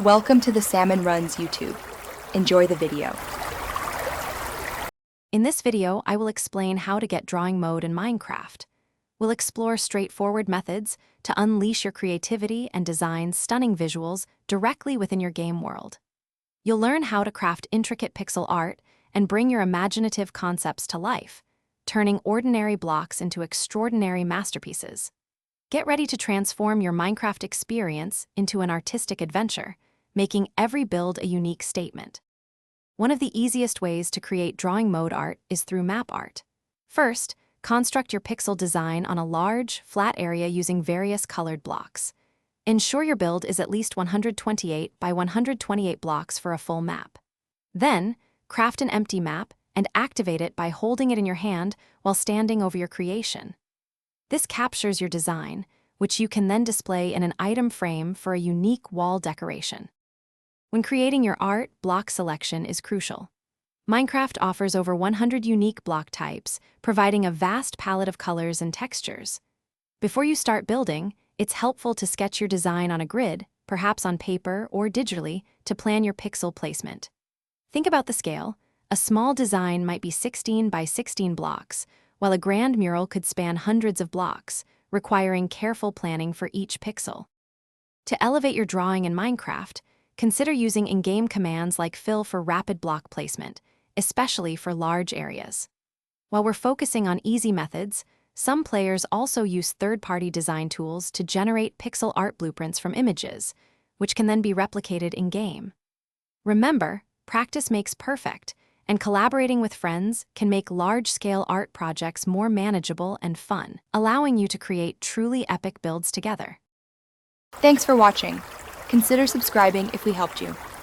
Welcome to the Salmon Runs YouTube. Enjoy the video. In this video, I will explain how to get drawing mode in Minecraft. We'll explore straightforward methods to unleash your creativity and design stunning visuals directly within your game world. You'll learn how to craft intricate pixel art and bring your imaginative concepts to life, turning ordinary blocks into extraordinary masterpieces. Get ready to transform your Minecraft experience into an artistic adventure, making every build a unique statement. One of the easiest ways to create drawing mode art is through map art. First, construct your pixel design on a large, flat area using various colored blocks. Ensure your build is at least 128 by 128 blocks for a full map. Then, craft an empty map and activate it by holding it in your hand while standing over your creation. This captures your design, which you can then display in an item frame for a unique wall decoration. When creating your art, block selection is crucial. Minecraft offers over 100 unique block types, providing a vast palette of colors and textures. Before you start building, it's helpful to sketch your design on a grid, perhaps on paper or digitally, to plan your pixel placement. Think about the scale. A small design might be 16 by 16 blocks, while a grand mural could span hundreds of blocks, requiring careful planning for each pixel. To elevate your drawing in Minecraft, consider using in-game commands like fill for rapid block placement, especially for large areas. While we're focusing on easy methods, some players also use third-party design tools to generate pixel art blueprints from images, which can then be replicated in-game. Remember, practice makes perfect, and collaborating with friends can make large-scale art projects more manageable and fun, allowing you to create truly epic builds together. Thanks for watching. Consider subscribing if we helped you.